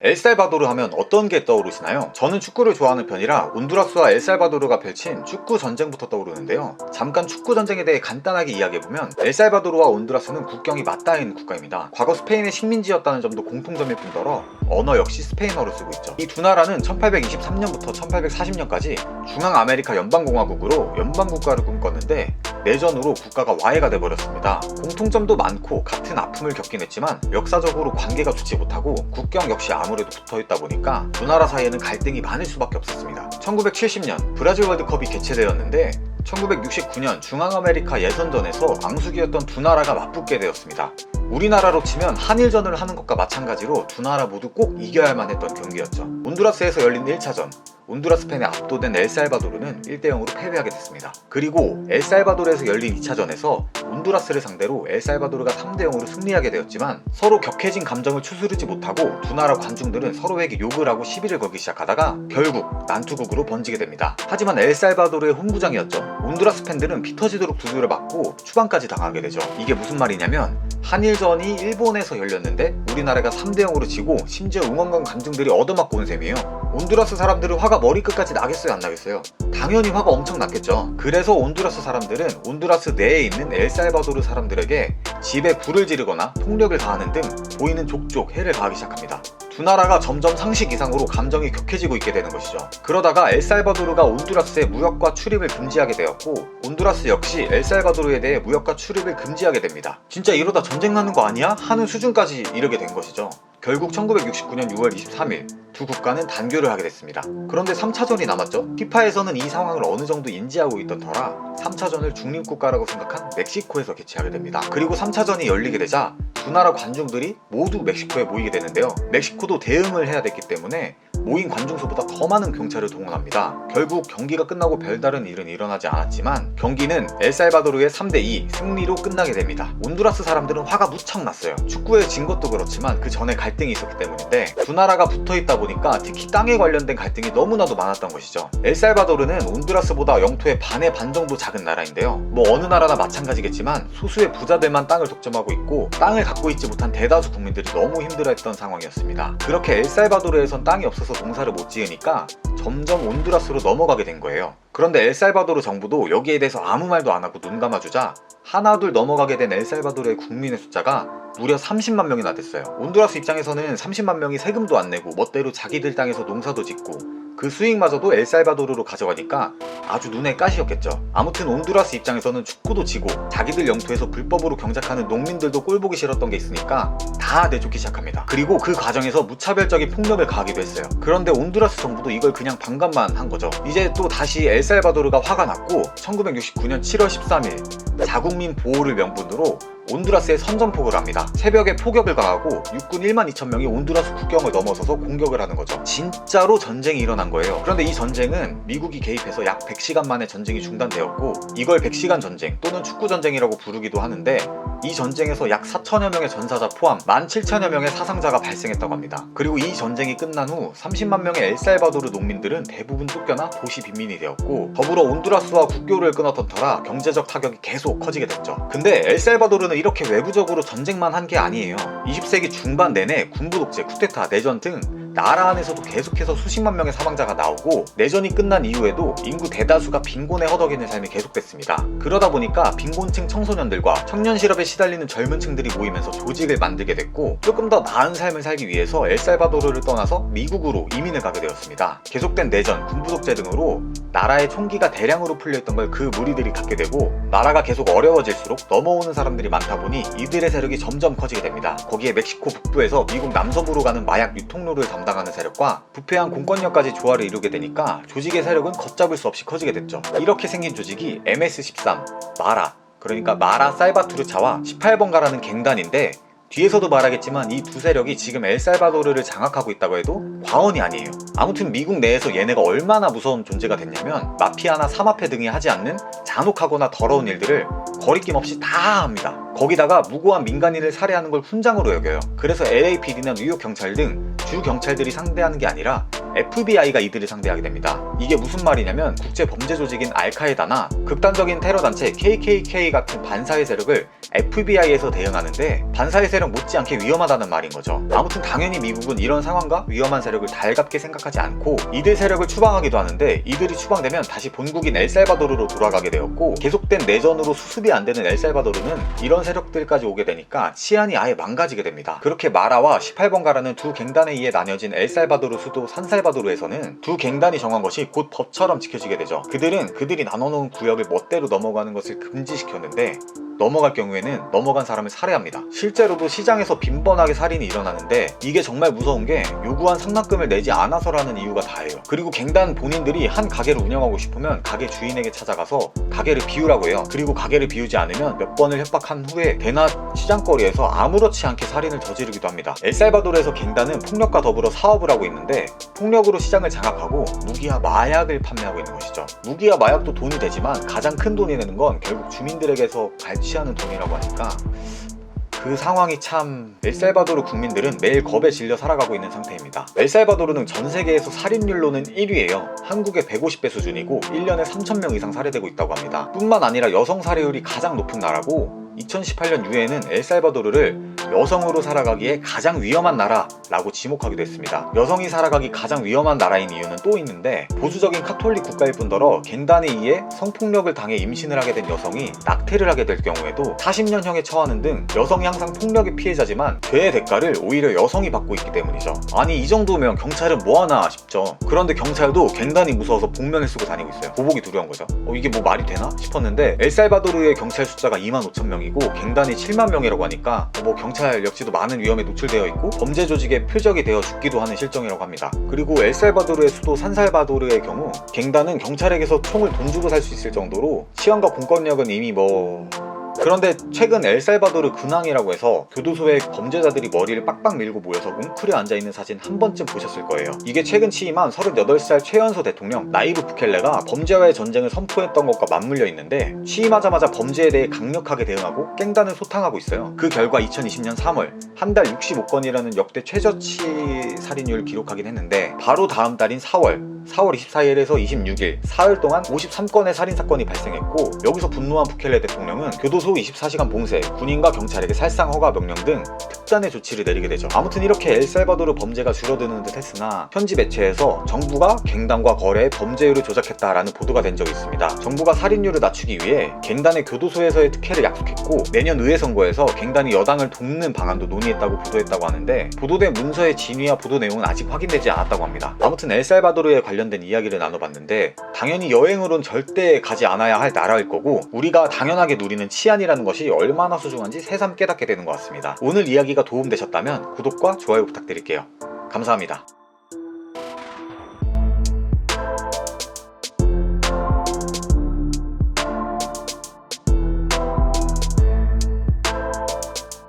엘살바도르 하면 어떤 게 떠오르시나요? 저는 축구를 좋아하는 편이라 온두라스와 엘살바도르가 펼친 축구 전쟁부터 떠오르는데요. 잠깐 축구 전쟁에 대해 간단하게 이야기해보면 엘살바도르와 온두라스는 국경이 맞닿은 국가입니다. 과거 스페인의 식민지였다는 점도 공통점일 뿐더러 언어 역시 스페인어를 쓰고 있죠. 이 두 나라는 1823년부터 1840년까지 중앙아메리카 연방공화국으로 연방국가를 꿈꿨는데 내전으로 국가가 와해가 돼버렸습니다. 공통점도 많고 같은 아픔을 겪긴 했지만 역사적으로 관계가 좋지 못하고 국경 역시 아무래도 붙어있다 보니까 두 나라 사이에는 갈등이 많을 수밖에 없었습니다. 1970년 브라질 월드컵이 개최되었는데 1969년 중앙아메리카 예선전에서 앙숙이었던 두 나라가 맞붙게 되었습니다. 우리나라로 치면 한일전을 하는 것과 마찬가지로 두 나라 모두 꼭 이겨야만 했던 경기였죠. 온두라스에서 열린 1차전 온두라스 팬에 압도된 엘살바도르는 1대0으로 패배하게 됐습니다. 그리고 엘살바도르에서 열린 2차전에서 온두라스를 상대로 엘살바도르가 3대0으로 승리하게 되었지만 서로 격해진 감정을 추스르지 못하고 두 나라 관중들은 서로에게 욕을 하고 시비를 걸기 시작하다가 결국 난투극으로 번지게 됩니다. 하지만 엘살바도르의 홈구장이었죠. 온두라스 팬들은 피 터지도록 두드려 맞고 추방까지 당하게 되죠. 이게 무슨 말이냐면 한일전이 일본에서 열렸는데 우리나라가 3대0으로 지고 심지어 응원관 관중들이 얻어맞고 온 셈이에요. 온두라스 사람들은 화가 머리끝까지 나겠어요, 안 나겠어요? 당연히 화가 엄청 났겠죠. 그래서 온두라스 사람들은 온두라스 내에 있는 엘살바도르 사람들에게 집에 불을 지르거나 폭력을 가하는 등 보이는 족족 해를 가하기 시작합니다. 두 나라가 점점 상식 이상으로 감정이 격해지고 있게 되는 것이죠. 그러다가 엘살바도르가 온두라스의 무역과 출입을 금지하게 되었고 온두라스 역시 엘살바도르에 대해 무역과 출입을 금지하게 됩니다. 진짜 이러다 전쟁 나는 거 아니야? 하는 수준까지 이르게 된 것이죠. 결국 1969년 6월 23일 두 국가는 단교를 하게 됐습니다. 그런데 3차전이 남았죠. 피파에서는 이 상황을 어느 정도 인지하고 있던 터라 3차전을 중립국가라고 생각한 멕시코에서 개최하게 됩니다. 그리고 3차전이 열리게 되자 두 나라 관중들이 모두 멕시코에 모이게 되는데요. 멕시코도 대응을 해야 됐기 때문에 모인 관중 수보다 더 많은 경찰을 동원합니다. 결국 경기가 끝나고 별다른 일은 일어나지 않았지만 경기는 엘살바도르의 3대2 승리로 끝나게 됩니다. 온두라스 사람들은 화가 무척 났어요. 축구에 진 것도 그렇지만 그 전에 갈등이 있었기 때문인데 두 나라가 붙어있다 보니까 특히 땅에 관련된 갈등이 너무나도 많았던 것이죠. 엘살바도르는 온두라스보다 영토의 반의 반 정도 작은 나라인데요. 뭐 어느 나라나 마찬가지겠지만 소수의 부자들만 땅을 독점하고 있고 땅을 갖고 있지 못한 대다수 국민들이 너무 힘들어했던 상황이었습니다. 그렇게 엘살바도르에선 땅이 없어서 농사를 못 지으니까 점점 온두라스로 넘어가게 된 거예요. 그런데 엘살바도르 정부도 여기에 대해서 아무 말도 안 하고 눈 감아주자 하나둘 넘어가게 된 엘살바도르의 국민의 숫자가 무려 30만 명이나 됐어요. 온두라스 입장에서는 30만 명이 세금도 안 내고 멋대로 자기들 땅에서 농사도 짓고 그 수익마저도 엘살바도르로 가져가니까 아주 눈에 가시였겠죠. 아무튼 온두라스 입장에서는 축구도 지고 자기들 영토에서 불법으로 경작하는 농민들도 꼴보기 싫었던 게 있으니까 다 내쫓기 시작합니다. 그리고 그 과정에서 무차별적인 폭력을 가하기도 했어요. 그런데 온두라스 정부도 이걸 그냥 반감만 한 거죠. 이제 또 다시 엘살바도르가 화가 났고 1969년 7월 13일 자국민 보호를 명분으로 온두라스에 선전포고를 합니다. 새벽에 포격을 가하고 육군 1만 2천 명이 온두라스 국경을 넘어서서 공격을 하는 거죠. 진짜로 전쟁이 일어난 거예요. 그런데 이 전쟁은 미국이 개입해서 약 100시간 만에 전쟁이 중단되었고 이걸 100시간 전쟁 또는 축구 전쟁이라고 부르기도 하는데 이 전쟁에서 약 4천여 명의 전사자 포함 17,000여 명의 사상자가 발생했다고 합니다. 그리고 이 전쟁이 끝난 후 30만 명의 엘살바도르 농민들은 대부분 쫓겨나 도시 빈민이 되었고 더불어 온두라스와 국교를 끊었던 터라 경제적 타격이 계속 커지게 됐죠. 근데 엘살바도르는 이렇게 외부적으로 전쟁만 한 게 아니에요. 20세기 중반 내내 군부 독재, 쿠데타, 내전 등 나라 안에서도 계속해서 수십만 명의 사망자가 나오고 내전이 끝난 이후에도 인구 대다수가 빈곤에 허덕이는 삶이 계속됐습니다. 그러다 보니까 빈곤층 청소년들과 청년 실업에 시달리는 젊은 층들이 모이면서 조직을 만들게 됐고 조금 더 나은 삶을 살기 위해서 엘살바도르를 떠나서 미국으로 이민을 가게 되었습니다. 계속된 내전, 군부 독재 등으로 나라의 총기가 대량으로 풀려있던 걸 그 무리들이 갖게 되고 나라가 계속 어려워질수록 넘어오는 사람들이 많다 보니 이들의 세력이 점점 커지게 됩니다. 거기에 멕시코 북부에서 미국 남서부로 가는 마약 유통로를 담당하는 세력과 부패한 공권력까지 조화를 이루게 되니까 조직의 세력은 걷잡을 수 없이 커지게 됐죠. 이렇게 생긴 조직이 MS-13, 마라, 그러니까 마라 살바투르차와 18번가라는 갱단인데 뒤에서도 말하겠지만 이 두 세력이 지금 엘살바도르를 장악하고 있다고 해도 과언이 아니에요. 아무튼 미국 내에서 얘네가 얼마나 무서운 존재가 됐냐면 마피아나 사마페 등이 하지 않는 잔혹하거나 더러운 일들을 거리낌 없이 다 합니다. 거기다가 무고한 민간인을 살해하는 걸 훈장으로 여겨요. 그래서 LAPD나 뉴욕 경찰 등 주 경찰들이 상대하는 게 아니라 FBI가 이들을 상대하게 됩니다. 이게 무슨 말이냐면 국제범죄조직인 알카에다나 극단적인 테러단체 KKK 같은 반사회 세력을 FBI에서 대응하는데 반사회 세력 못지않게 위험하다는 말인 거죠. 아무튼 당연히 미국은 이런 상황과 위험한 세력을 달갑게 생각하지 않고 이들 세력을 추방하기도 하는데, 이들이 추방되면 다시 본국인 엘살바도르로 돌아가게 되었고, 계속된 내전으로 수습이 안 되는 엘살바도르는 이런 세력들까지 오게 되니까 치안이 아예 망가지게 됩니다. 그렇게 마라와 18번가라는 두 갱단에 의해 나뉘어진 엘살바도르 수도 산살바도르에서는 두 갱단이 정한 것이 곧 법처럼 지켜지게 되죠. 그들이 나눠놓은 구역을 멋대로 넘어가는 것을 금지시켰는데, 넘어갈 경우에는 넘어간 사람을 살해합니다. 실제로도 시장에서 빈번하게 살인이 일어나는데, 이게 정말 무서운 게 요구한 상납금을 내지 않아서라는 이유가 다예요. 그리고 갱단 본인들이 한 가게를 운영하고 싶으면 가게 주인에게 찾아가서 가게를 비우라고 해요. 그리고 가게를 비우지 않으면 몇 번을 협박한 후에 대낮 시장거리에서 아무렇지 않게 살인을 저지르기도 합니다. 엘살바도르에서 갱단은 폭력과 더불어 사업을 하고 있는데, 폭력으로 시장을 장악하고 무기와 마약을 판매하고 있는 것이죠. 무기와 마약도 돈이 되지만 가장 큰 돈이 되는 건 결국 주민들에게서 갈취하는 돈이라고 하니까, 그 상황이 참... 엘살바도르 국민들은 매일 겁에 질려 살아가고 있는 상태입니다. 엘살바도르는 전 세계에서 살인율로는 1위예요. 한국의 150배 수준이고 1년에 3,000명 이상 살해되고 있다고 합니다. 뿐만 아니라 여성 살해율이 가장 높은 나라고, 2018년 유엔은 엘살바도르를 여성으로 살아가기에 가장 위험한 나라라고 지목하기도 했습니다. 여성이 살아가기 가장 위험한 나라인 이유는 또 있는데, 보수적인 카톨릭 국가일 뿐더러 갱단에 의해 성폭력을 당해 임신을 하게 된 여성이 낙태를 하게 될 경우에도 40년형에 처하는 등 여성이 항상 폭력의 피해자지만 죄의 대가를 오히려 여성이 받고 있기 때문이죠. 아니, 이 정도면 경찰은 뭐하나 싶죠. 그런데 경찰도 갱단이 무서워서 복면을 쓰고 다니고 있어요. 보복이 두려운 거죠. 이게 뭐 말이 되나 싶었는데, 엘살바도르의 경찰 숫자가 25,000명이고 갱단이 7만 명이라고 하니까 뭐 경찰 역시도 많은 위험에 노출되어 있고 범죄 조직의 표적이 되어 죽기도 하는 실정이라고 합니다. 그리고 엘살바도르의 수도 산살바도르의 경우 갱단은 경찰에게서 총을 돈 주고 살 수 있을 정도로 치안과 공권력은 이미 그런데 최근 엘살바도르 근황이라고 해서 교도소에 범죄자들이 머리를 빡빡 밀고 모여서 웅크려 앉아있는 사진 한 번쯤 보셨을 거예요. 이게 최근 취임한 38살 최연소 대통령 나이브 부켈레가 범죄와의 전쟁을 선포했던 것과 맞물려 있는데, 취임하자마자 범죄에 대해 강력하게 대응하고 깽단을 소탕하고 있어요. 그 결과 2020년 3월 한 달 65건이라는 역대 최저치 살인율을 기록하긴 했는데, 바로 다음 달인 4월 24일에서 26일 사흘 동안 53건의 살인사건이 발생했고, 여기서 분노한 부켈레 대통령은 교도소 24시간 봉쇄, 군인과 경찰에게 살상 허가 명령 등 특단의 조치를 내리게 되죠. 아무튼 이렇게 엘살바도르 범죄가 줄어드는 듯 했으나, 현지 매체에서 정부가 갱단과 거래해 범죄율을 조작했다라는 보도가 된 적이 있습니다. 정부가 살인율을 낮추기 위해 갱단의 교도소에서의 특혜를 약속했고, 내년 의회 선거에서 갱단이 여당을 돕는 방안도 논의했다고 보도했다고 하는데, 보도된 문서의 진위와 보도 내용은 아직 확인되지 않았다고 합니다. 아무튼 엘살바도르에 관련된 이야기를 나눠봤는데, 당연히 여행으론 절대 가지 않아야 할 나라일 거고, 우리가 당연하게 누리는 치안이라는 것이 얼마나 소중한지 새삼 깨닫게 되는 것 같습니다. 오늘 이야기가 도움되셨다면 구독과 좋아요 부탁드릴게요. 감사합니다.